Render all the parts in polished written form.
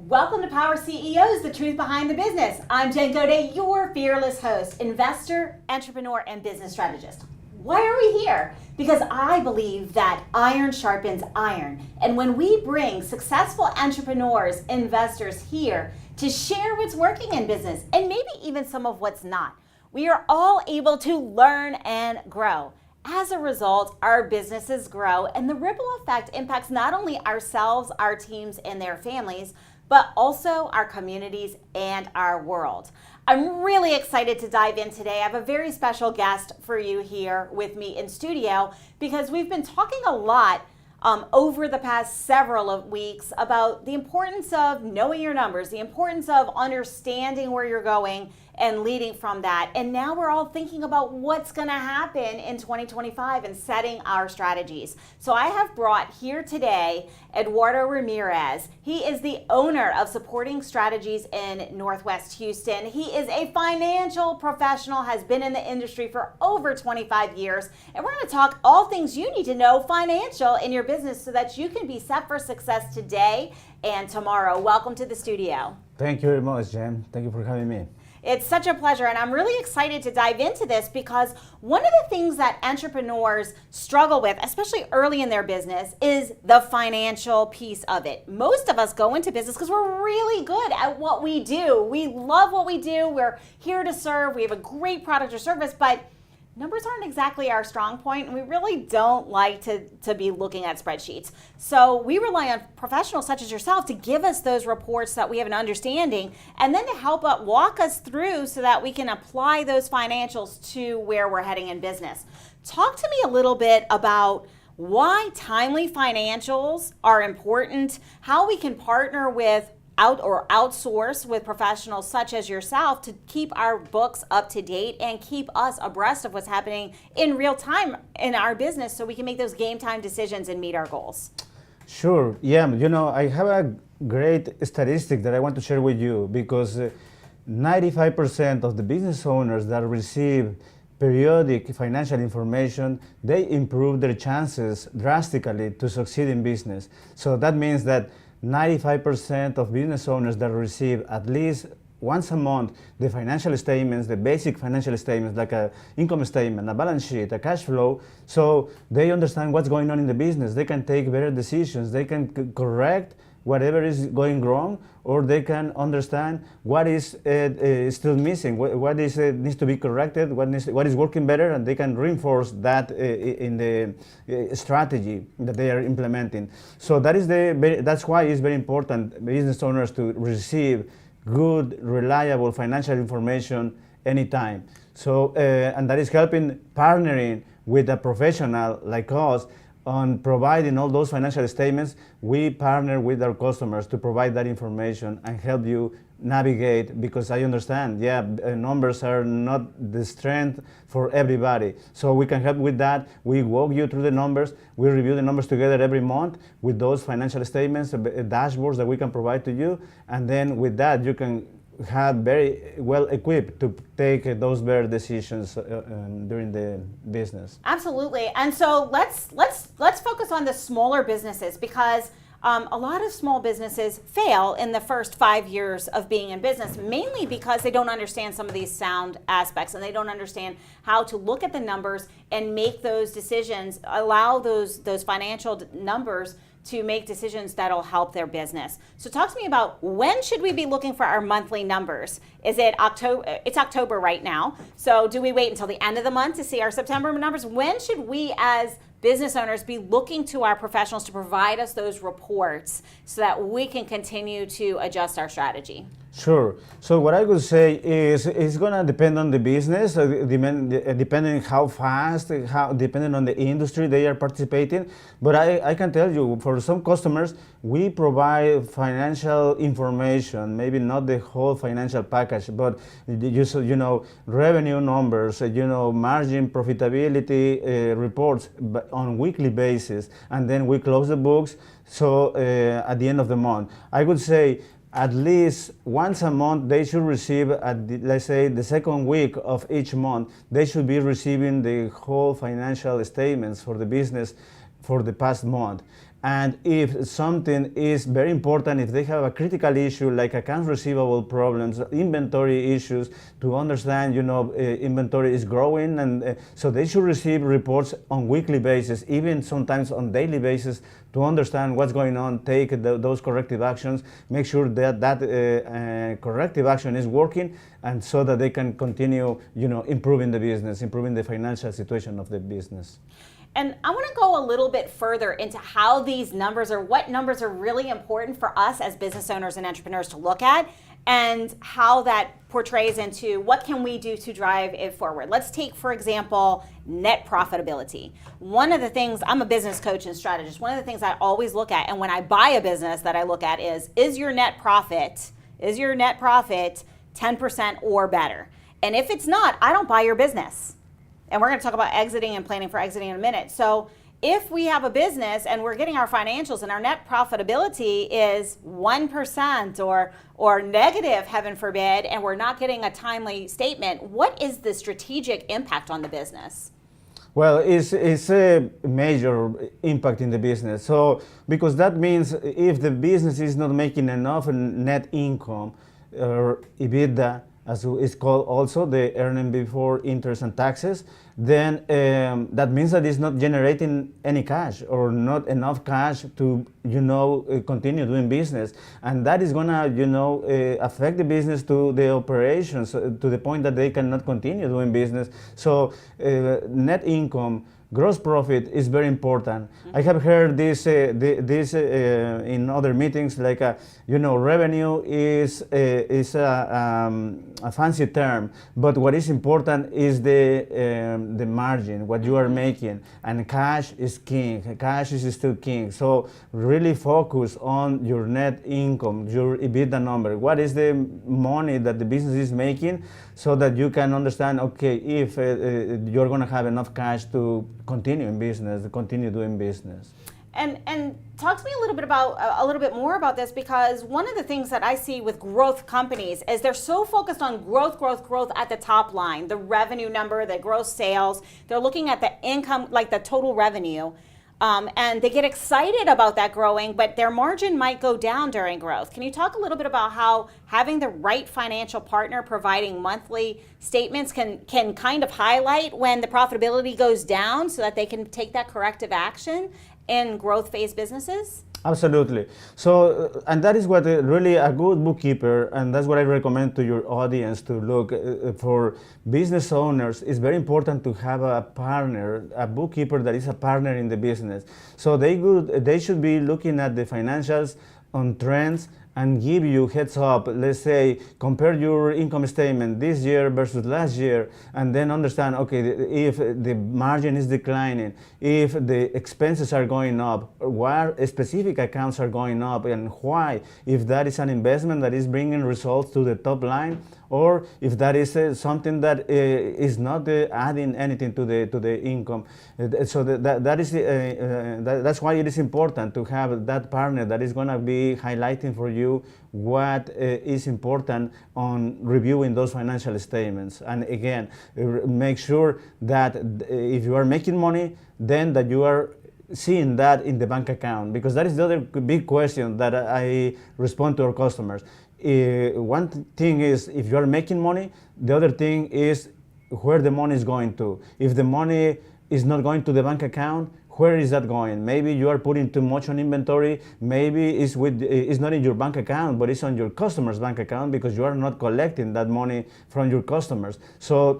Welcome to Power CEOs, the truth behind the business. I'm Jen Gaudet, your fearless host, investor, entrepreneur, and business strategist. Why are we here? Because I believe that iron sharpens iron. And when we bring successful entrepreneurs, investors here to share what's working in business and maybe even some of what's not, we are all able to learn and grow. As a result, our businesses grow, and the ripple effect impacts not only ourselves, our teams, and their families, but also our communities and our world. I'm really excited to dive in today. I have a very special guest for you here with me in studio because we've been talking a lot over the past several of weeks about the importance of knowing your numbers, the importance of understanding where you're going and leading from that. And now we're all thinking about what's going to happen in 2025 and setting our strategies. So I have brought here today Eduardo Ramirez. He is the owner of Supporting Strategies in Northwest Houston. He is a financial professional, has been in the industry for over 25 years. And we're going to talk all things you need to know financial in your business so that you can be set for success today and tomorrow. Welcome to the studio. Thank you very much, Jen. Thank you for having me. It's such a pleasure, and I'm really excited to dive into this because one of the things that entrepreneurs struggle with, especially early in their business, is the financial piece of it. Most of us go into business because we're really good at what we do. We love what we do. We're here to serve. We have a great product or service, but numbers aren't exactly our strong point, and we really don't like to be looking at spreadsheets. So we rely on professionals such as yourself to give us those reports so that we have an understanding, and then to help walk us through so that we can apply those financials to where we're heading in business. Talk to me a little bit about why timely financials are important, how we can partner with outsource with professionals such as yourself to keep our books up to date and keep us abreast of what's happening in real time in our business so we can make those game time decisions and meet our goals. Sure. Yeah, I have a great statistic that I want to share with you because 95% of the business owners that receive periodic financial information, they improve their chances drastically to succeed in business. So that means that 95% of business owners that receive at least once a month the financial statements, the basic financial statements like an income statement, a balance sheet, a cash flow, so they understand what's going on in the business. They can take better decisions. They can correct whatever is going wrong, or they can understand what is still missing, what is needs to be corrected, what is working better, and they can reinforce that in the strategy that they are implementing. So that's why it's very important business owners to receive good, reliable financial information anytime. So and that is helping partnering with a professional like us on providing all those financial statements. We partner with our customers to provide that information and help you navigate, because I understand, numbers are not the strength for everybody. So we can help with that. We walk you through the numbers. We review the numbers together every month with those financial statements, dashboards that we can provide to you. And then with that, you can have very well equipped to take those better decisions during the business. Absolutely. And so let's focus on the smaller businesses because a lot of small businesses fail in the first 5 years of being in business, mainly because they don't understand some of these sound aspects and they don't understand how to look at the numbers and make those decisions, allow those financial numbers to make decisions that'll help their business. So talk to me about when should we be looking for our monthly numbers? Is it October? It's October right now. So do we wait until the end of the month to see our September numbers? When should we as business owners be looking to our professionals to provide us those reports so that we can continue to adjust our strategy? Sure. So what I would say is it's going to depend on the business, depending how fast, depending on the industry they are participating. But I can tell you, for some customers, we provide financial information, maybe not the whole financial package, but revenue numbers, margin, profitability reports on weekly basis, and then we close the books. So at the end of the month, I would say at least once a month they should receive, let's say the second week of each month, they should be receiving the whole financial statements for the business for the past month. And if something is very important, if they have a critical issue like accounts receivable problems, inventory issues, to understand, inventory is growing, and so they should receive reports on weekly basis, even sometimes on daily basis, to understand what's going on, take those corrective actions, make sure that corrective action is working, and so that they can continue, improving the business, improving the financial situation of the business. And I want to go a little bit further into how these numbers, or what numbers are really important for us as business owners and entrepreneurs to look at, and how that portrays into what can we do to drive it forward. Let's take, for example, net profitability. One of the things, I'm a business coach and strategist, one of the things I always look at, and when I buy a business that I look at is your net profit 10% or better? And if it's not, I don't buy your business. And we're going to talk about exiting and planning for exiting in a minute. So if we have a business and we're getting our financials and our net profitability is 1% or negative, heaven forbid, and we're not getting a timely statement, what is the strategic impact on the business? Well, it's a major impact in the business. So, because that means if the business is not making enough net income, or EBITDA, as it's called also, the earning before interest and taxes, then that means that it's not generating any cash, or not enough cash to, continue doing business. And that is gonna, affect the business to the operations, to the point that they cannot continue doing business. So net income, gross profit is very important. Mm-hmm. I have heard this in other meetings, like revenue is a fancy term, but what is important is the margin, what you are making, and cash is king. Cash is still king. So really focus on your net income, your EBITDA number. What is the money that the business is making, so that you can understand, okay, if you're going to have enough cash to continue in business, to continue doing business. And talk to me a little bit more about this, because one of the things that I see with growth companies is they're so focused on growth at the top line, the revenue number, the gross sales. They're looking at the income, like the total revenue. And they get excited about that growing, but their margin might go down during growth. Can you talk a little bit about how having the right financial partner providing monthly statements can kind of highlight when the profitability goes down, so that they can take that corrective action in growth phase businesses? Absolutely. So, and that is what really a good bookkeeper, and that's what I recommend to your audience to look for. Business owners, it's very important to have a partner, a bookkeeper that is a partner in the business. So they should be looking at the financials on trends and give you heads up. Let's say, compare your income statement this year versus last year, and then understand, okay, if the margin is declining, if the expenses are going up, what specific accounts are going up, and why, if that is an investment that is bringing results to the top line, or if that is something that is not adding anything to the income. So that's why it is important to have that partner that is going to be highlighting for you what is important on reviewing those financial statements. And again, make sure that if you are making money, then that you are seeing that in the bank account, because that is the other big question that I respond to our customers. One thing is if you are making money, the other thing is where the money is going to. If the money is not going to the bank account, where is that going? Maybe you are putting too much on inventory. Maybe it's not in your bank account, but it's on your customer's bank account, because you are not collecting that money from your customers. So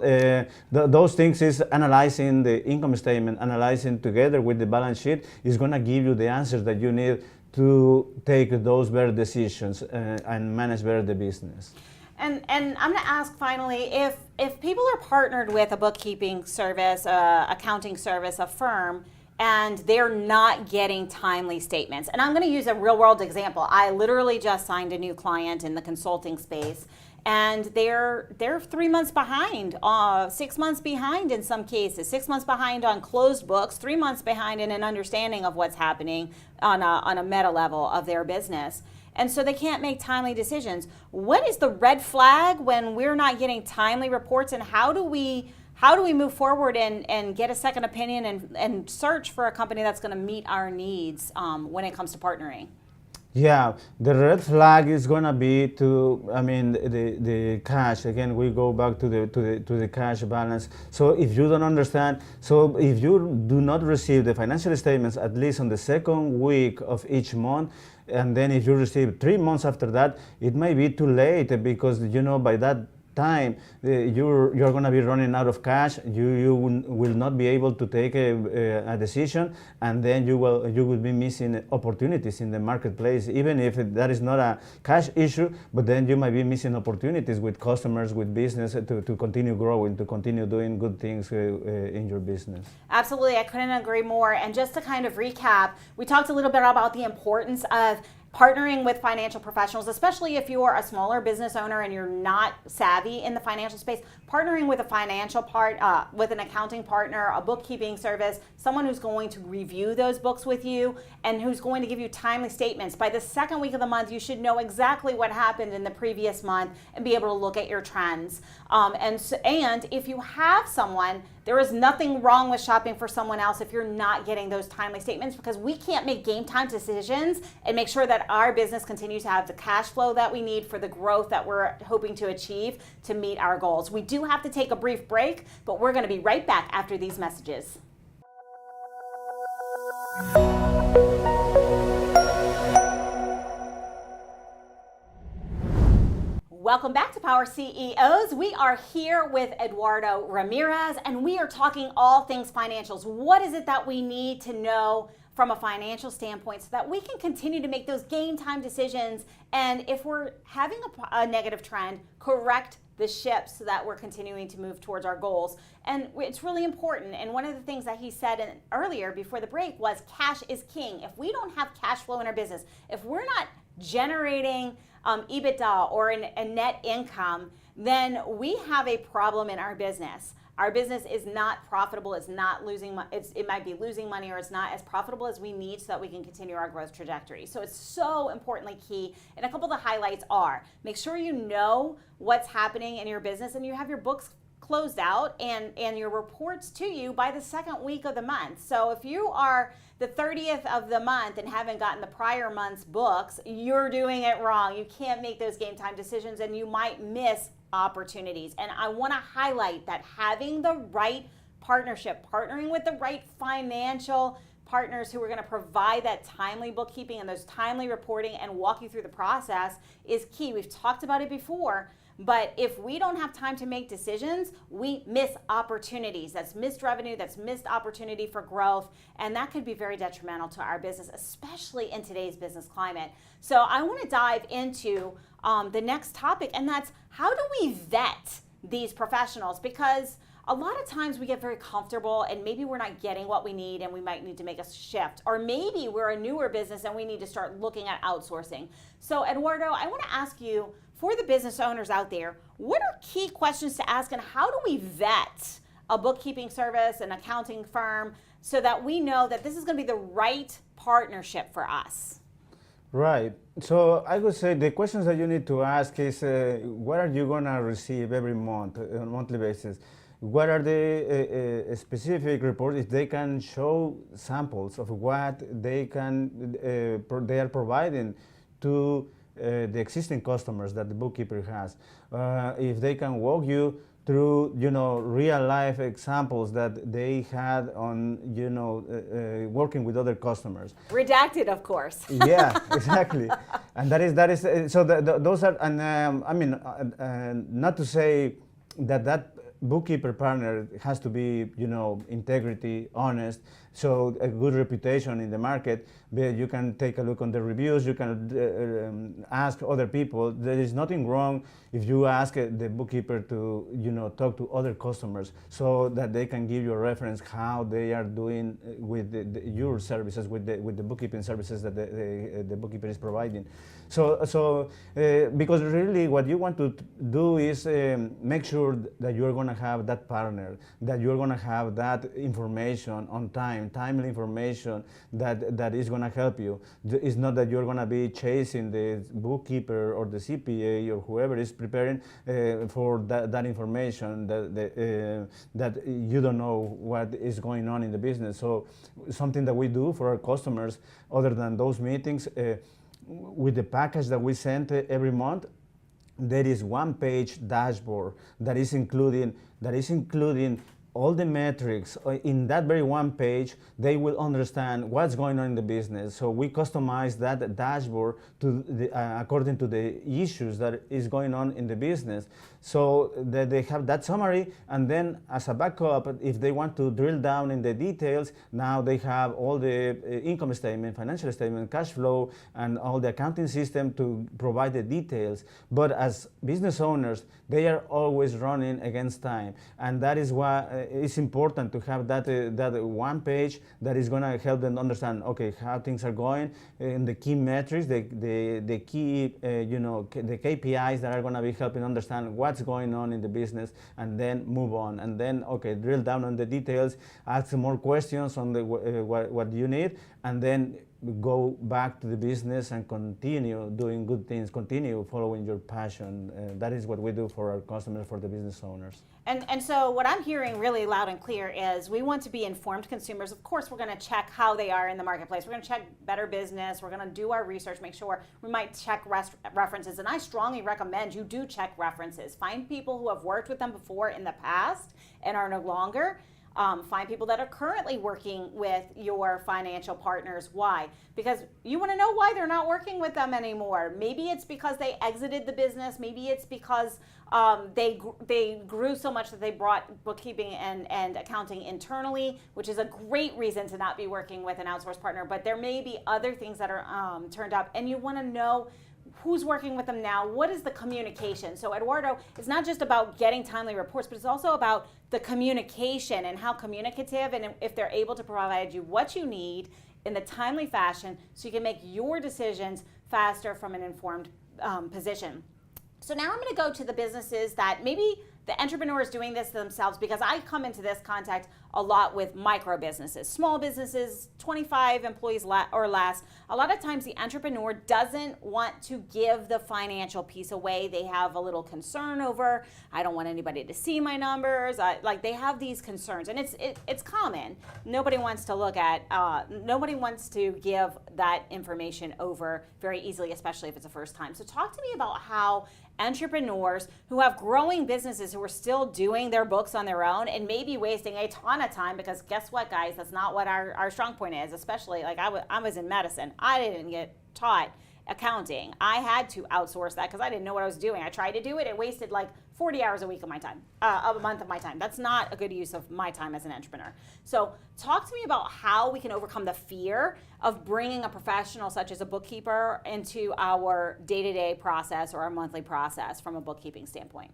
those things is analyzing the income statement, analyzing together with the balance sheet, is going to give you the answers that you need to take those better decisions and manage better the business. And I'm going to ask finally, if people are partnered with a bookkeeping service, accounting service, a firm, and they're not getting timely statements. And I'm going to use a real world example. I literally just signed a new client in the consulting space, and they're 3 months behind, 6 months behind in some cases, 6 months behind on closed books, 3 months behind in an understanding of what's happening on a meta level of their business. And so they can't make timely decisions. What is the red flag when we're not getting timely reports, and how do we how do we move forward and get a second opinion and search for a company that's going to meet our needs when it comes to partnering? Yeah, the red flag is gonna be the cash. Again, we go back to the cash balance. So if you don't understand, so if you do not receive the financial statements at least on the second week of each month, and then if you receive 3 months after that, it may be too late, because by that time you're going to be running out of cash. You will not be able to take a decision, and then you will be missing opportunities in the marketplace, even if that is not a cash issue. But then you might be missing opportunities with customers, with business, to continue growing, to continue doing good things in your business. Absolutely, I couldn't agree more. And just to kind of recap, we talked a little bit about the importance of partnering with financial professionals, especially if you're a smaller business owner and you're not savvy in the financial space. Partnering with a financial with an accounting partner, a bookkeeping service, someone who's going to review those books with you and who's going to give you timely statements. By the second week of the month, you should know exactly what happened in the previous month and be able to look at your trends. And if you have someone, there is nothing wrong with shopping for someone else if you're not getting those timely statements, because we can't make game time decisions and make sure that our business continues to have the cash flow that we need for the growth that we're hoping to achieve to meet our goals. We do have to take a brief break, but we're going to be right back after these messages. Welcome back to Power CEOs. We are here with Eduardo Ramirez, and we are talking all things financials. What is it that we need to know from a financial standpoint so that we can continue to make those game time decisions, and if we're having a negative trend, correct the ship so that we're continuing to move towards our goals. And it's really important. And one of the things that he said earlier before the break was cash is king. If we don't have cash flow in our business, if we're not generating EBITDA or a net income, then we have a problem in our business. Our business is not profitable, it's not losing it might be losing money, or it's not as profitable as we need so that we can continue our growth trajectory. So it's so importantly key. And a couple of the highlights are, make sure you know what's happening in your business and you have your books closed out and your reports to you by the second week of the month. So if you are the 30th of the month and haven't gotten the prior month's books, you're doing it wrong. You can't make those game time decisions and you might miss opportunities. And I want to highlight that having the right partnership, partnering with the right financial partners who are going to provide that timely bookkeeping and those timely reporting and walk you through the process is key. We've talked about it before, but if we don't have time to make decisions, we miss opportunities. That's missed revenue, that's missed opportunity for growth, and that could be very detrimental to our business, especially in today's business climate. So I want to dive into the next topic, and that's how do we vet these professionals? Because a lot of times we get very comfortable and maybe we're not getting what we need and we might need to make a shift. Or maybe we're a newer business and we need to start looking at outsourcing. So Eduardo, I want to ask you, for the business owners out there, what are key questions to ask and how do we vet a bookkeeping service, an accounting firm, so that we know that this is going to be the right partnership for us? Right. So I would say the questions that you need to ask is, what are you going to receive every month on a monthly basis? What are the specific reports, if they can show samples of what they are providing to the existing customers that the bookkeeper has. If they can walk you through, real life examples that they had on, working with other customers. Redacted, of course. Yeah, exactly. And that is so those are, and not to say that bookkeeper partner has to be, integrity, honest, so a good reputation in the market. But you can take a look on the reviews, you can ask other people. There is nothing wrong if you ask the bookkeeper to, talk to other customers so that they can give you a reference how they are doing with your services, with the bookkeeping services that the bookkeeper is providing. Because really what you want to do is make sure that you're going to have that partner, that you're going to have that information on time, timely information that is going to help you. It's not that you're going to be chasing the bookkeeper or the CPA or whoever is preparing for that information that you don't know what is going on in the business. So something that we do for our customers, other than those meetings, with the package that we send every month, there is one-page dashboard that is including all the metrics. In that very one page, they will understand what's going on in the business. So we customize that dashboard to according to the issues that is going on in the business. So that they have that summary, and then as a backup, if they want to drill down in the details, now they have all the income statement, financial statement, cash flow, and all the accounting system to provide the details. But as business owners, they are always running against time, and that is why it's important to have that one page that is going to help them understand, okay, how things are going, and the key metrics, the key the KPIs that are going to be helping understand what's going on in the business, and then move on, and then drill down on the details, ask more questions on the what you need, and then go back to the business and continue doing good things, continue following your passion. That is what we do for our customers, for the business owners. And so what I'm hearing really loud and clear is we want to be informed consumers. Of course, we're going to check how they are in the marketplace. We're going to check Better Business. We're going to do our research, make sure we might check references. And I strongly recommend you do check references. Find people who have worked with them before in the past and are no longer. Find people that are currently working with your financial partners. Why? Because you want to know why they're not working with them anymore. Maybe it's because they exited the business. Maybe it's because they grew so much that they brought bookkeeping and accounting internally, which is a great reason to not be working with an outsourced partner. But there may be other things that are turned up, and you want to know who's working with them now, what is the communication. So Eduardo, it's not just about getting timely reports, but it's also about the communication and how communicative, and if they're able to provide you what you need in the timely fashion so you can make your decisions faster from an informed position. So now I'm going to go to the businesses that maybe the entrepreneur is doing this themselves, because I come into this contact a lot with micro businesses, small businesses, 25 employees or less. A lot of times the entrepreneur doesn't want to give the financial piece away. They have a little concern over, I don't want anybody to see my numbers. Like they have these concerns, and it's common. Nobody wants to look at, nobody wants to give that information over very easily, especially if it's a first time. So talk to me about how entrepreneurs who have growing businesses who are still doing their books on their own and maybe wasting a ton of time, because guess what, guys, that's not what our strong point is. Especially like I was in medicine. I didn't get taught accounting. I had to outsource that because I didn't know what I was doing. I tried to do it. It wasted like 40 hours a week of my time, a month of my time. That's not a good use of my time as an entrepreneur. So talk to me about how we can overcome the fear of bringing a professional such as a bookkeeper into our day-to-day process or our monthly process from a bookkeeping standpoint.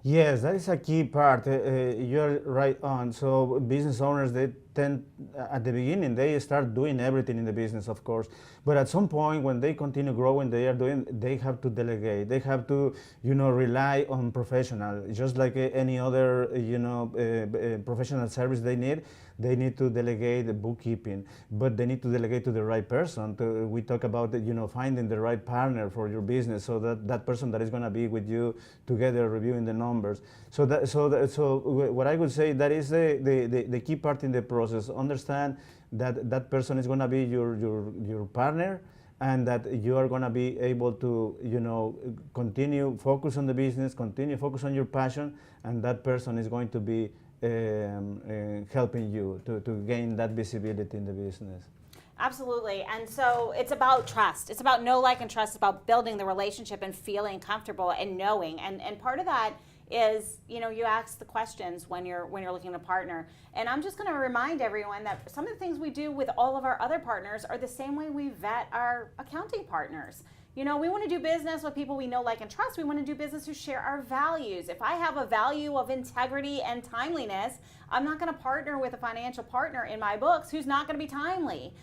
Yes, that is a key part. You're right on. So business owners, they tend, at the beginning, they start doing everything in the business, of course. But at some point, when they continue growing, they have to delegate. They have to, rely on professional. Just like any other, professional service they need to delegate the bookkeeping, but they need to delegate to the right person. We talk about, finding the right partner for your business, so that person that is going to be with you together reviewing the numbers. So what I would say, that is the key part in the process. Understand that person is going to be your partner, and that you are going to be able to, continue focus on the business, continue focus on your passion, and that person is going to be helping you to gain that visibility in the business. Absolutely. And so it's about trust. It's about know, like, and trust. It's about building the relationship and feeling comfortable and knowing. And part of that is, you ask the questions when you're looking to partner. And I'm just going to remind everyone that some of the things we do with all of our other partners are the same way we vet our accounting partners. You know, we want to do business with people we know, like, and trust. We want to do business who share our values. If I have a value of integrity and timeliness, I'm not going to partner with a financial partner in my books who's not going to be timely.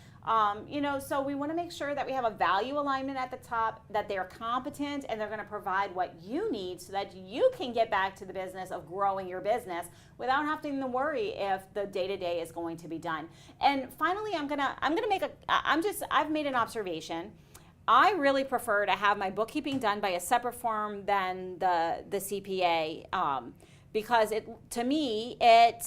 You know, so we want to make sure that we have a value alignment at the top, that they're competent and they're going to provide what you need so that you can get back to the business of growing your business without having to worry if the day-to-day is going to be done. And finally, I've made an observation. I really prefer to have my bookkeeping done by a separate firm than the CPA, because to me, it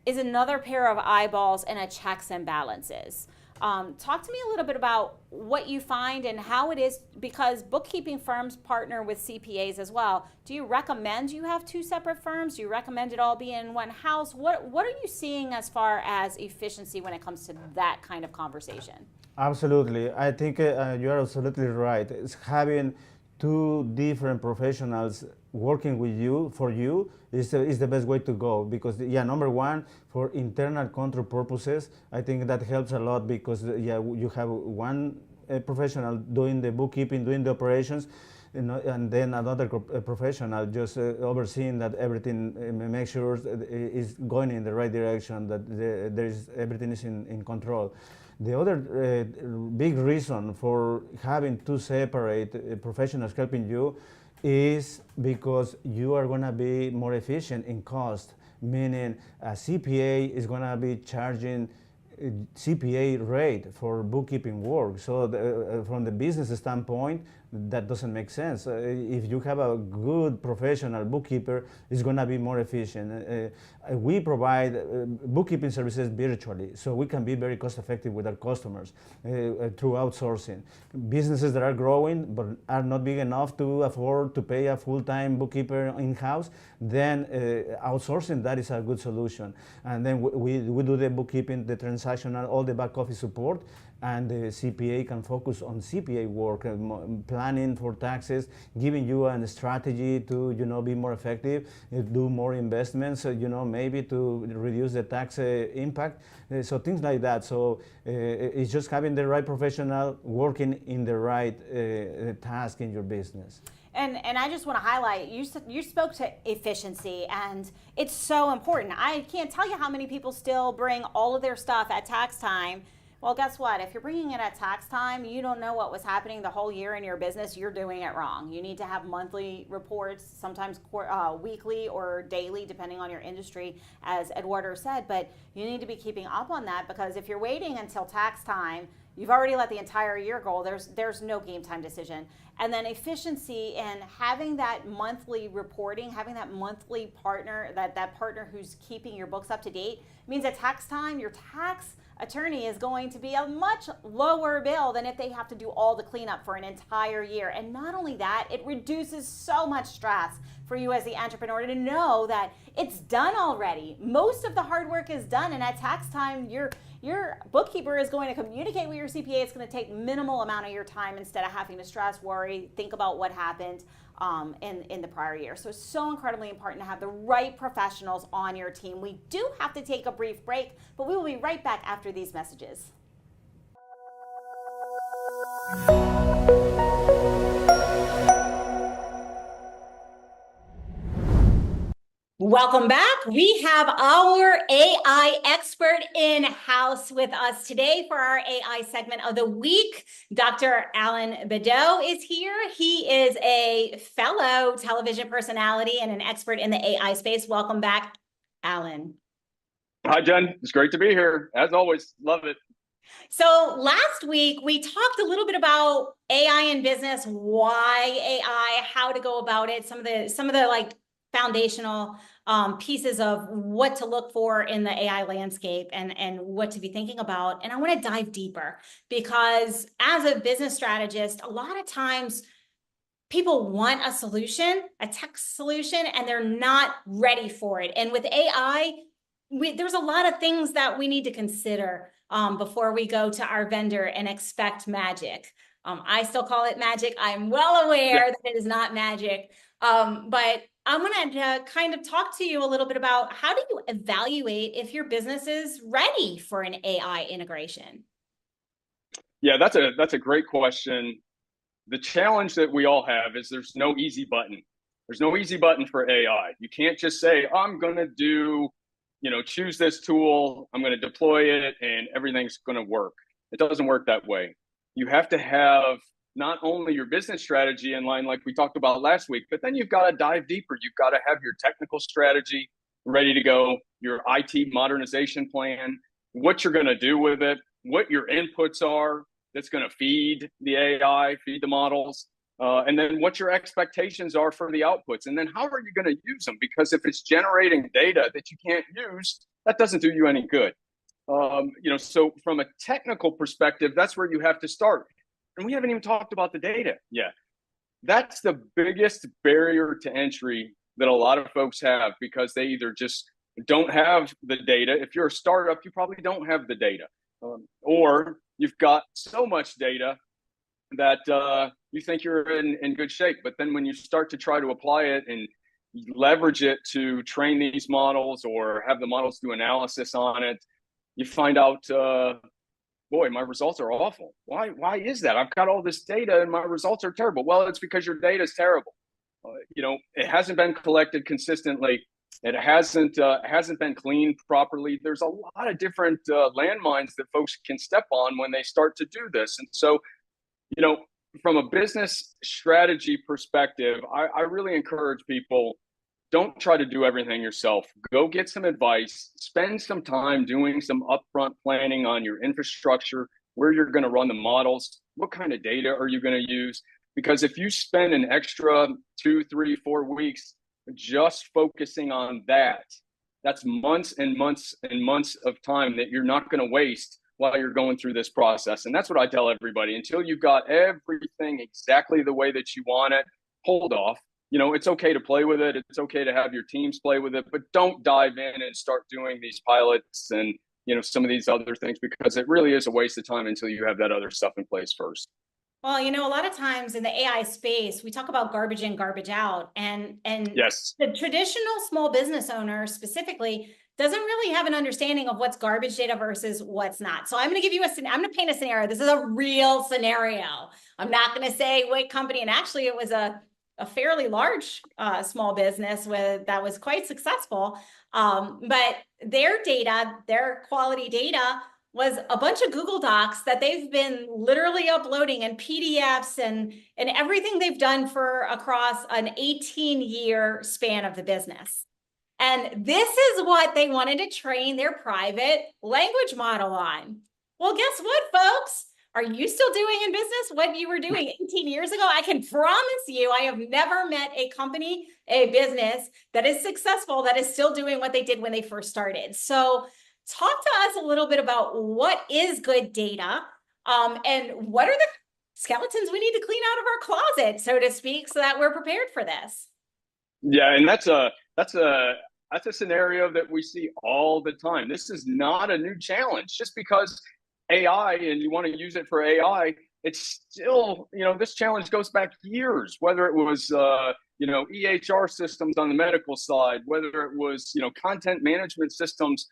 is another pair of eyeballs and a checks and balances. Talk to me a little bit about what you find and how it is, because bookkeeping firms partner with CPAs as well. Do you recommend you have two separate firms? Do you recommend it all be in one house? What are you seeing as far as efficiency when it comes to that kind of conversation? Absolutely. I think you are absolutely right. It's having two different professionals working with you, for you, is the best way to go, because yeah, number one, for internal control purposes, I think that helps a lot, because yeah, you have one professional doing the bookkeeping, doing the operations, you know, and then another professional just overseeing that everything, make sure is going in the right direction, that everything is in control. The other big reason for having two separate professionals helping you is because you are going to be more efficient in cost, meaning a CPA is going to be charging CPA rate for bookkeeping work. So from the business standpoint, that doesn't make sense. If you have a good professional bookkeeper, it's going to be more efficient. We provide bookkeeping services virtually, so we can be very cost effective with our customers through outsourcing. Businesses that are growing but are not big enough to afford to pay a full-time bookkeeper in-house, then outsourcing, that is a good solution. And then we do the bookkeeping, the transactional, all the back office support, and the CPA can focus on CPA work, planning for taxes, giving you a strategy to, you know, be more effective, do more investments, you know, maybe to reduce the tax impact, so things like that. So it's just having the right professional working in the right task in your business. And I just want to highlight, you spoke to efficiency, and it's so important. I can't tell you how many people still bring all of their stuff at tax time. Well, guess what? If you're bringing it at tax time, you don't know what was happening the whole year in your business, you're doing it wrong. You need to have monthly reports, sometimes weekly or daily, depending on your industry, as Eduardo said, but you need to be keeping up on that, because if you're waiting until tax time, you've already let the entire year go. There's no game time decision. And then efficiency and having that monthly reporting, having that monthly partner, that partner who's keeping your books up to date, means at tax time, your tax attorney is going to be a much lower bill than if they have to do all the cleanup for an entire year. And not only that, it reduces so much stress for you as the entrepreneur to know that it's done already. Most of the hard work is done, and at tax time, your bookkeeper is going to communicate with your CPA. It's going to take minimal amount of your time instead of having to stress, worry, think about what happened in the prior year. So it's so incredibly important to have the right professionals on your team. We do have to take a brief break, but we will be right back after these messages. Welcome back. We have our AI expert in-house with us today for our AI segment of the week. Dr. Alan Badeau is here. He is a fellow television personality and an expert in the AI space. Welcome back, Alan. Hi, Jen. It's great to be here. As always, love it. So last week, we talked a little bit about AI in business, why AI, how to go about it, some of the like foundational pieces of what to look for in the AI landscape and what to be thinking about. And I want to dive deeper, because as a business strategist, a lot of times people want a solution, a tech solution, and they're not ready for it. And with AI, there's a lot of things that we need to consider before we go to our vendor and expect magic. I still call it magic. I'm well aware that it is not magic, but I want to kind of talk to you a little bit about, how do you evaluate if your business is ready for an AI integration? Yeah, that's a great question. the challenge that we all have is there's no easy button. There's no easy button for AI. You can't just say, I'm going to do, choose this tool, I'm going to deploy it, and everything's going to work. It doesn't work that way. You have to have not only your business strategy in line, like we talked about last week, but then you've got to dive deeper. You've got to have your technical strategy ready to go, your IT modernization plan, what you're going to do with it, what your inputs are that's going to feed the AI, feed the models, and then what your expectations are for the outputs. And then how are you going to use them? Because if it's generating data that you can't use, that doesn't do you any good. So from a technical perspective, that's where you have to start. And we haven't even talked about the data yet. That's the biggest barrier to entry that a lot of folks have, because they either just don't have the data. If you're a startup, you probably don't have the data, or you've got so much data that you think you're in good shape. But then when you start to try to apply it and leverage it to train these models or have the models do analysis on it, you find out, boy, my results are awful. Why is that? I've got all this data and my results are terrible. Well, it's because your data is terrible. It hasn't been collected consistently. It hasn't been cleaned properly. There's a lot of different landmines that folks can step on when they start to do this. And so, from a business strategy perspective, I really encourage people, don't try to do everything yourself. Go get some advice, spend some time doing some upfront planning on your infrastructure, where you're going to run the models, what kind of data are you going to use? Because if you spend an extra 2, 3, 4 weeks just focusing on that, that's months and months and months of time that you're not going to waste while you're going through this process. And that's what I tell everybody. Until you've got everything exactly the way that you want it, hold off. It's okay to play with it. It's okay to have your teams play with it, but don't dive in and start doing these pilots and, some of these other things, because it really is a waste of time until you have that other stuff in place first. Well, a lot of times in the AI space, we talk about garbage in, garbage out, and yes, the traditional small business owner specifically doesn't really have an understanding of what's garbage data versus what's not. So I'm going to give you I'm going to paint a scenario. This is a real scenario. I'm not going to say what company, and actually it was a fairly large small business that was quite successful. But their data, their quality data, was a bunch of Google Docs that they've been literally uploading, and PDFs and everything they've done for across an 18-year span of the business. And this is what they wanted to train their private language model on. Well, guess what, folks? Are you still doing in business what you were doing 18 years ago? I can promise you, I have never met a company, a business that is successful that is still doing what they did when they first started. So talk to us a little bit about what is good data, and what are the skeletons we need to clean out of our closet, so to speak, so that we're prepared for this. Yeah, and that's a scenario that we see all the time. This is not a new challenge. Just because AI and you want to use it for AI, it's still, this challenge goes back years, whether it was, EHR systems on the medical side, whether it was, content management systems,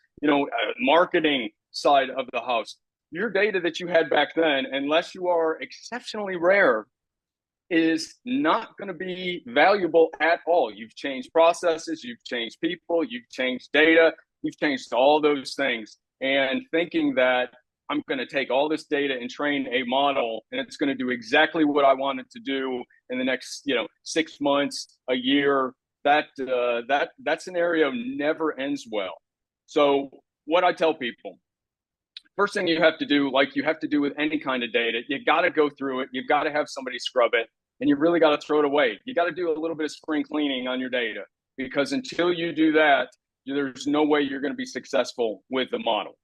marketing side of the house. Your data that you had back then, unless you are exceptionally rare, is not going to be valuable at all. You've changed processes, you've changed people, you've changed data, you've changed all those things. And thinking that I'm going to take all this data and train a model, and it's going to do exactly what I want it to do in the next, 6 months, a year, that scenario never ends well. So what I tell people, first thing you have to do, like you have to do with any kind of data, you got to go through it. You've got to have somebody scrub it, and you really got to throw it away. You got to do a little bit of spring cleaning on your data, because until you do that, there's no way you're going to be successful with the model.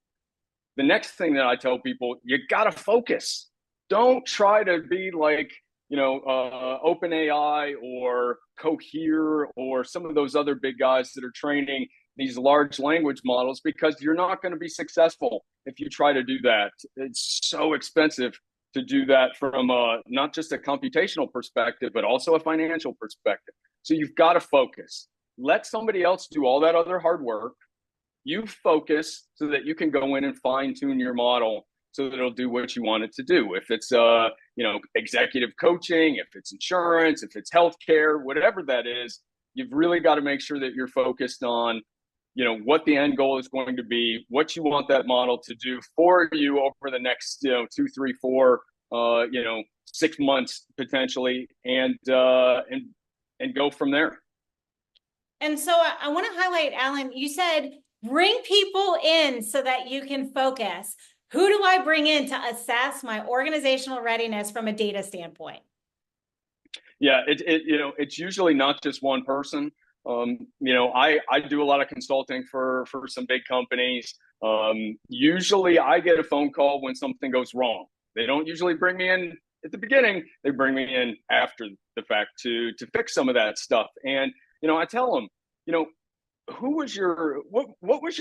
The next thing that I tell people, you got to focus. Don't try to be like, OpenAI or Cohere or some of those other big guys that are training these large language models, because you're not going to be successful if you try to do that. It's so expensive to do that from not just a computational perspective, but also a financial perspective. So you've got to focus. Let somebody else do all that other hard work. You focus so that you can go in and fine tune your model so that it'll do what you want it to do. If it's executive coaching, if it's insurance, if it's healthcare, whatever that is, you've really got to make sure that you're focused on what the end goal is going to be, what you want that model to do for you over the next 2, 3, 4 6 months potentially, and go from there. And so I want to highlight, Alan, you said bring people in so that you can focus. Who do I bring in to assess my organizational readiness from a data standpoint? Yeah, it's usually not just one person. I do a lot of consulting for some big companies. Usually I get a phone call when something goes wrong. They don't usually bring me in at the beginning. They bring me in after the fact to fix some of that stuff. And, I tell them, what was your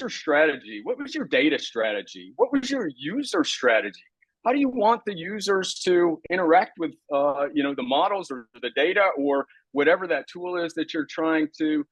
strategy? What was your data strategy? What was your user strategy? How do you want the users to interact with, the models or the data or whatever that tool is that you're trying to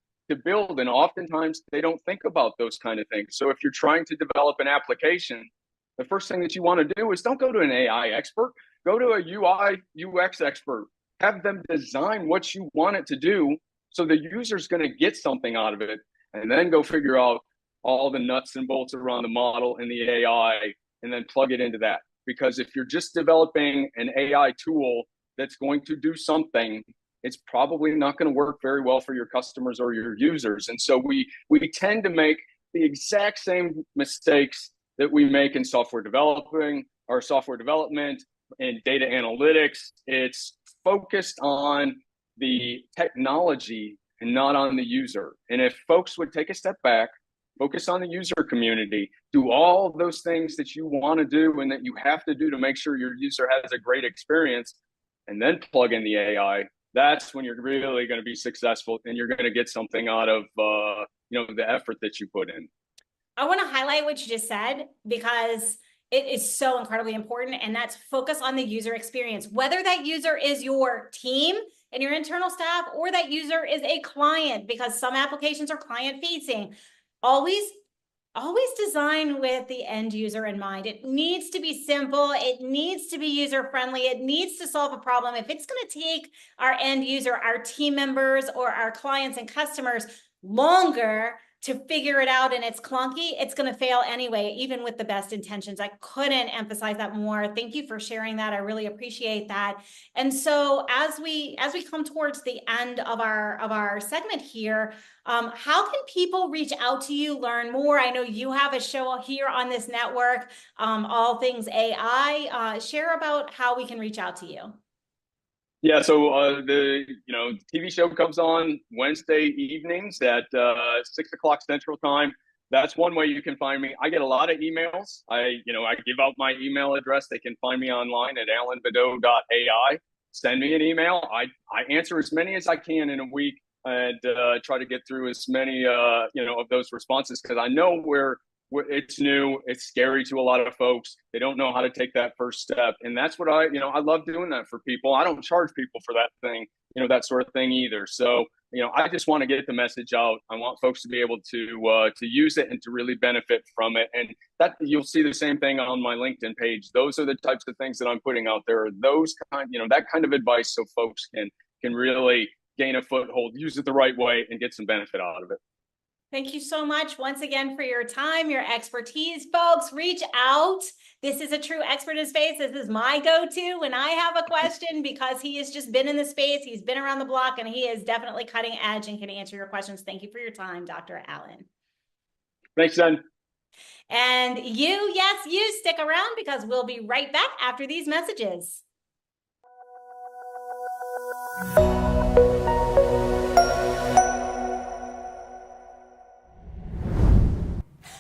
build? And oftentimes they don't think about those kind of things. So if you're trying to develop an application, the first thing that you want to do is don't go to an AI expert, go to a UI UX expert, have them design what you want it to do so the user's going to get something out of it, and then go figure out all the nuts and bolts around the model and the AI and then plug it into that. Because if you're just developing an AI tool that's going to do something, it's probably not going to work very well for your customers or your users. And so we tend to make the exact same mistakes that we make in software development and data analytics. It's focused on the technology and not on the user. And if folks would take a step back, focus on the user community, do all of those things that you want to do and that you have to do to make sure your user has a great experience, and then plug in the AI, that's when you're really going to be successful and you're going to get something out of the effort that you put in. I want to highlight what you just said because it is so incredibly important, and that's focus on the user experience. Whether that user is your team and your internal staff, or that user is a client, because some applications are client facing, always design with the end user in mind. It needs to be simple. It needs to be user friendly. It needs to solve a problem. If it's going to take our end user, our team members, or our clients and customers longer to figure it out and it's clunky, it's going to fail anyway, even with the best intentions. I couldn't emphasize that more. Thank you for sharing that. I really appreciate that. And so as we come towards the end of our segment here, how can people reach out to you, learn more? I know you have a show here on this network, All Things AI. Share about how we can reach out to you. Yeah, so the TV show comes on Wednesday evenings at 6 o'clock Central Time. That's one way you can find me. I get a lot of emails. I give out my email address. They can find me online at alanbadeau.ai. Send me an email. I answer as many as I can in a week and try to get through as many of those responses, because I know where it's new, it's scary to a lot of folks. They don't know how to take that first step. And that's what I love doing that for people. I don't charge people for that thing, that sort of thing either. So, I just want to get the message out. I want folks to be able to use it and to really benefit from it. And that you'll see the same thing on my LinkedIn page. Those are the types of things that I'm putting out there. Those that kind of advice, so folks can really gain a foothold, use it the right way, and get some benefit out of it. Thank you so much once again for your time, your expertise. Folks, reach out. This is a true expert in space. This is my go-to when I have a question, because he has just been in the space. He's been around the block, and he is definitely cutting edge and can answer your questions. Thank you for your time, Dr. Allen. Thanks, Jen. And you, yes, you stick around, because we'll be right back after these messages.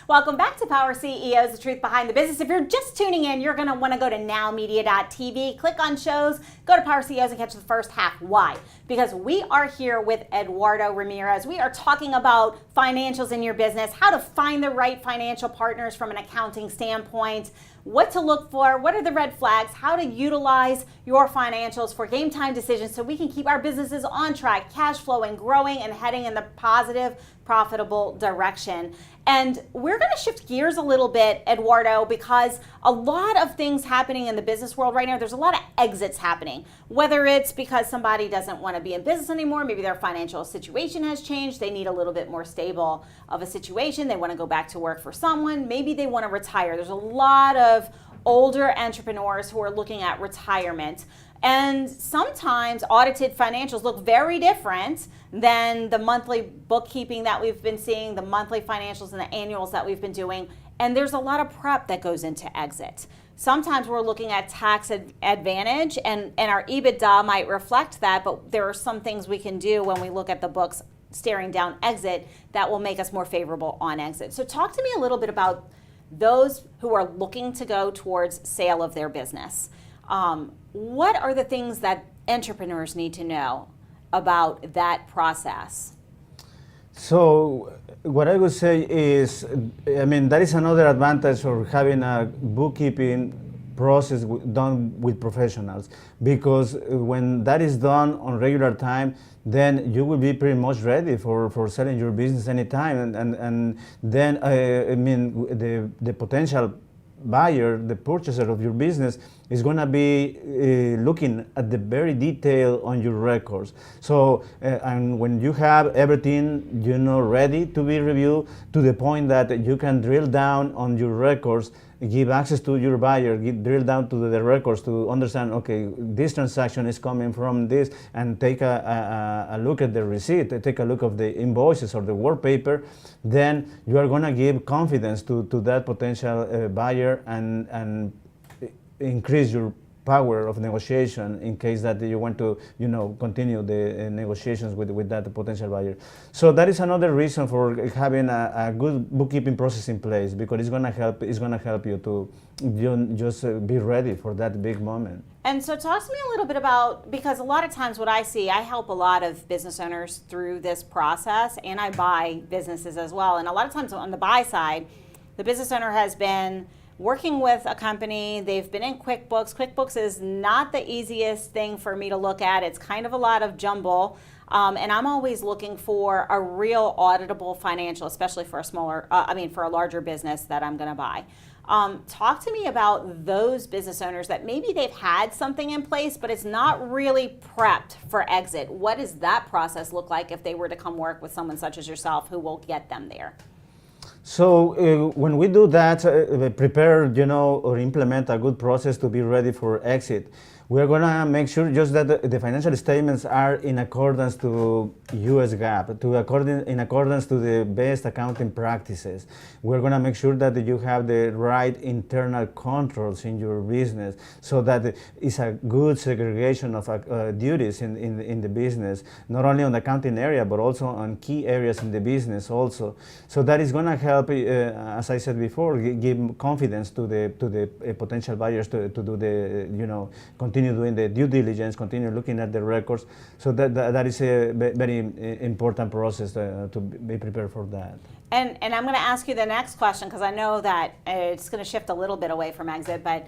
Welcome back to Power CEOs, the truth behind the business. If you're just tuning in, you're going to want to go to nowmedia.tv, click on shows, go to Power CEOs and catch the first half. Why? Because we are here with Eduardo Ramirez. We are talking about financials in your business, how to find the right financial partners from an accounting standpoint, what to look for, what are the red flags, how to utilize your financials for game time decisions so we can keep our businesses on track, cash flowing, growing, and heading in the positive, profitable direction. And we're going to shift gears a little bit, Eduardo, because a lot of things happening in the business world right now, there's a lot of exits happening, whether it's because somebody doesn't want to be in business anymore, maybe their financial situation has changed, they need a little bit more stable of a situation, they want to go back to work for someone, maybe they want to retire. There's a lot of older entrepreneurs who are looking at retirement. And sometimes audited financials look very different than the monthly bookkeeping that we've been seeing, the monthly financials and the annuals that we've been doing. And there's a lot of prep that goes into exit. Sometimes we're looking at tax advantage and our EBITDA might reflect that, but there are some things we can do when we look at the books staring down exit that will make us more favorable on exit. So talk to me a little bit about those who are looking to go towards sale of their business. What are the things that entrepreneurs need to know about that process? So what I would say is, that is another advantage of having a bookkeeping process done with professionals, because when that is done on regular time, then you will be pretty much ready for selling your business anytime. And then, the potential buyer, the purchaser of your business, is going to be looking at the very detail on your records. So, and when you have everything, ready to be reviewed to the point that you can drill down on your records, give access to your buyer, drill down to the records to understand, okay, this transaction is coming from this, and take a look at the receipt, take a look of the invoices or the work paper, then you are going to give confidence to that potential buyer and increase your power of negotiation in case that you want to continue the negotiations with that potential buyer. So that is another reason for having a good bookkeeping process in place, because it's going to help you to just be ready for that big moment. And so talk to me a little bit about, because a lot of times what I see, I help a lot of business owners through this process, and I buy businesses as well. And a lot of times on the buy side, the business owner has been working with a company, they've been in QuickBooks. QuickBooks is not the easiest thing for me to look at. It's kind of a lot of jumble. And I'm always looking for a real auditable financial, especially for for a larger business that I'm going to buy. Talk to me about those business owners that maybe they've had something in place, but it's not really prepped for exit. What does that process look like if they were to come work with someone such as yourself who will get them there? So when we do that, prepare, or implement a good process to be ready for exit, we're going to make sure just that the financial statements are in accordance to US GAAP, in accordance to the best accounting practices. We're going to make sure that you have the right internal controls in your business, so that it's a good segregation of duties in the business, not only on the accounting area, but also on key areas in the business also. So that is going to help, as I said before, give confidence to the potential buyers to do the, continue doing the due diligence, continue looking at the records. So that is a very important process to be prepared for that. And I'm going to ask you the next question, because I know that it's going to shift a little bit away from exit, but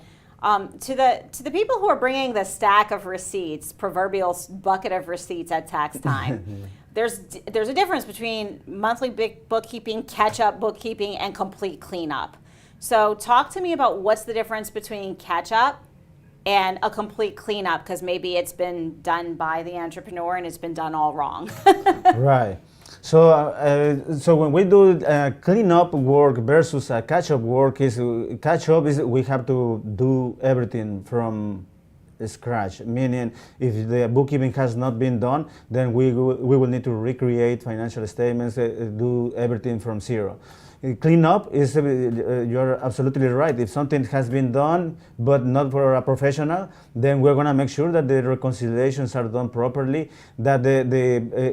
to the people who are bringing the stack of receipts, proverbial bucket of receipts at tax time, there's a difference between monthly bookkeeping, catch-up bookkeeping, and complete cleanup. So talk to me about what's the difference between catch-up and a complete cleanup, because maybe it's been done by the entrepreneur and it's been done all wrong. Right. So when we do cleanup work versus catch-up work, catch-up is we have to do everything from scratch, meaning if the bookkeeping has not been done, then we will need to recreate financial statements, do everything from zero. Cleanup is, you're absolutely right. If something has been done, but not for a professional, then we're going to make sure that the reconciliations are done properly, that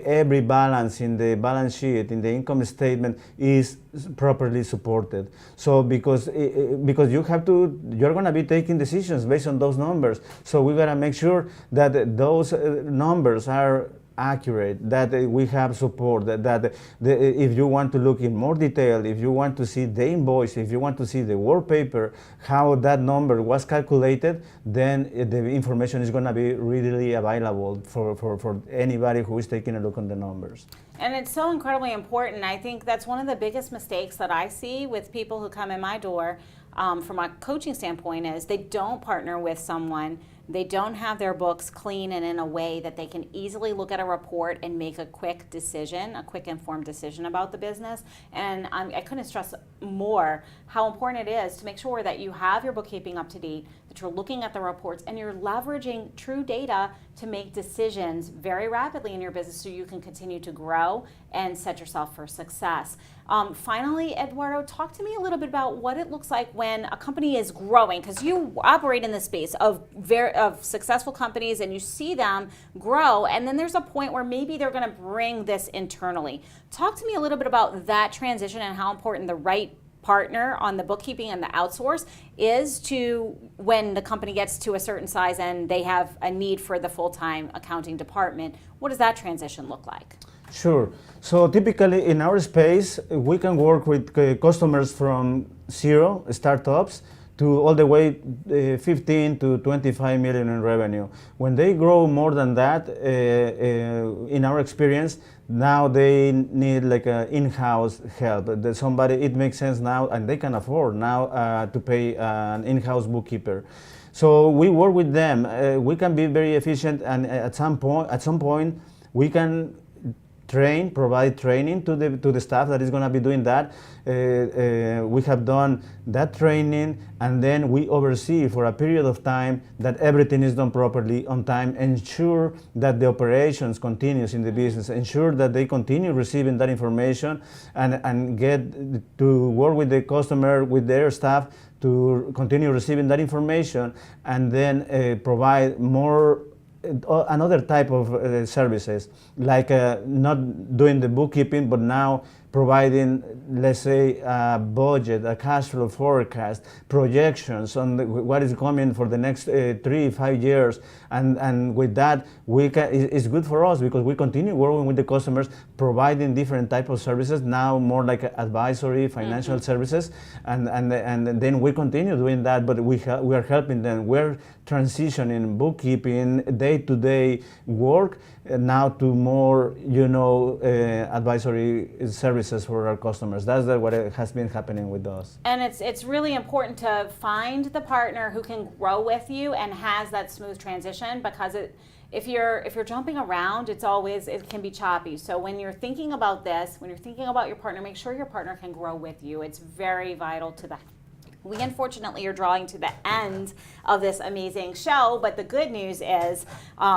every balance in the balance sheet, in the income statement, is properly supported. So because you're going to be taking decisions based on those numbers. So we got to make sure that those numbers are accurate, that we have support, if you want to look in more detail, if you want to see the invoice, if you want to see the wallpaper, how that number was calculated, then the information is going to be readily available for anybody who is taking a look on the numbers. And it's so incredibly important. I think that's one of the biggest mistakes that I see with people who come in my door from a coaching standpoint is they don't partner with someone. They don't have their books clean and in a way that they can easily look at a report and make a quick decision, a quick informed decision about the business. And I couldn't stress more how important it is to make sure that you have your bookkeeping up to date, that you're looking at the reports, and you're leveraging true data to make decisions very rapidly in your business so you can continue to grow and set yourself for success. Finally, Eduardo, talk to me a little bit about what it looks like when a company is growing, because you operate in the space of successful companies and you see them grow, and then there's a point where maybe they're going to bring this internally. Talk to me a little bit about that transition and how important the right partner on the bookkeeping and the outsource is to when the company gets to a certain size and they have a need for the full-time accounting department. What does that transition look like? Sure. So typically in our space, we can work with customers from zero, startups, to all the way 15 to 25 million in revenue. When they grow more than that, in our experience, now they need like in-house help. That somebody, it makes sense now, and they can afford now to pay an in-house bookkeeper. So we work with them. We can be very efficient, and at some point, we can provide training to the staff that is going to be doing that. We have done that training, and then we oversee for a period of time that everything is done properly on time, ensure that the operations continues in the business, ensure that they continue receiving that information, and get to work with the customer, with their staff, to continue receiving that information, and then provide more another type of services, like not doing the bookkeeping, but now providing, let's say, a budget, a cash flow forecast, projections on what is coming for the next 3-5 years, and with that, it's good for us because we continue working with the customers, providing different types of services, now more like advisory, financial services, and then we continue doing that, but we are helping them. We're transitioning bookkeeping, day-to-day work, now to more, advisory services for our customers. That's what has been happening with us. And it's really important to find the partner who can grow with you and has that smooth transition, because if you're jumping around, it can be choppy. So when you're thinking about this, when you're thinking about your partner, make sure your partner can grow with you. It's very vital to that. We unfortunately are drawing to the end of this amazing show, but the good news is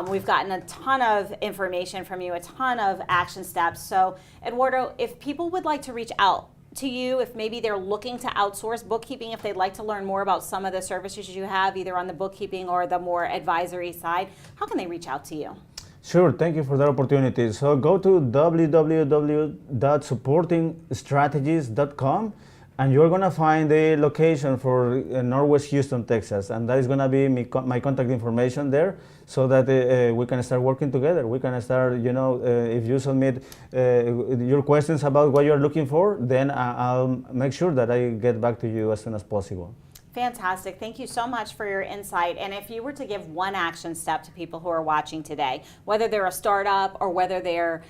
we've gotten a ton of information from you, a ton of action steps. So Eduardo, if people would like to reach out to you, if maybe they're looking to outsource bookkeeping, if they'd like to learn more about some of the services you have, either on the bookkeeping or the more advisory side, how can they reach out to you? Sure, thank you for that opportunity. So go to www.supportingstrategies.com, and you're going to find the location for Northwest Houston, Texas, and that is going to be my contact information there, so that we can start working together. We can start, if you submit your questions about what you're looking for, then I'll make sure that I get back to you as soon as possible. Fantastic. Thank you so much for your insight. And if you were to give one action step to people who are watching today, whether they're a startup or whether they're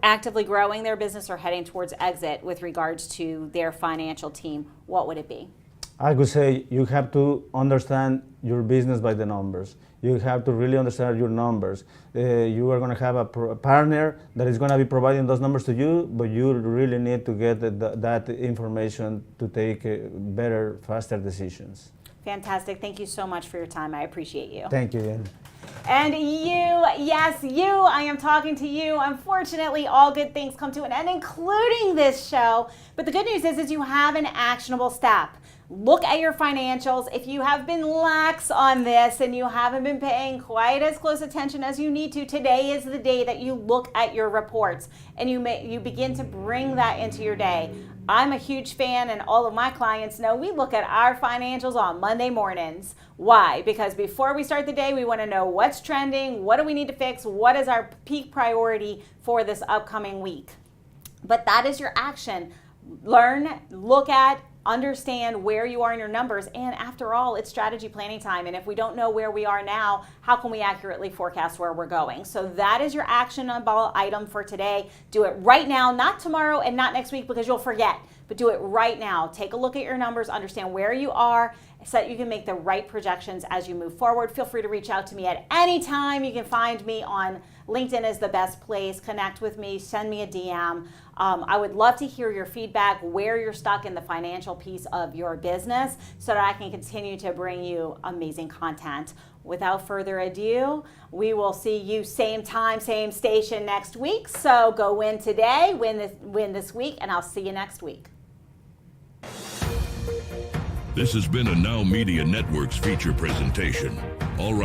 actively growing their business or heading towards exit with regards to their financial team, what would it be? I would say you have to understand your business by the numbers. You have to really understand your numbers. You are going to have a partner that is going to be providing those numbers to you, but you really need to get that information to take better, faster decisions. Fantastic. Thank you so much for your time. I appreciate you. Thank you, Jen. And you, yes, you, I am talking to you. Unfortunately, all good things come to an end, including this show. But the good news is you have an actionable step. Look at your financials. If you have been lax on this and you haven't been paying quite as close attention as you need to, today is the day that you look at your reports and you begin to bring that into your day. I'm a huge fan, and all of my clients know we look at our financials on Monday mornings. Why? Because before we start the day, we want to know what's trending, what do we need to fix, what is our peak priority for this upcoming week. But that is your action. Learn, look at, understand where you are in your numbers, and after all, it's strategy planning time. And if we don't know where we are now, how can we accurately forecast where we're going? So that is your actionable item for today. Do it right now, not tomorrow and not next week, because you'll forget, but do it right now. Take a look at your numbers, understand where you are, so that you can make the right projections as you move forward. Feel free to reach out to me at any time. You can find me on LinkedIn is the best place. Connect with me, send me a DM. I would love to hear your feedback, where you're stuck in the financial piece of your business, so that I can continue to bring you amazing content. Without further ado, we will see you same time, same station next week. So go win today, win this week, and I'll see you next week. This has been a Now Media Networks feature presentation. All right.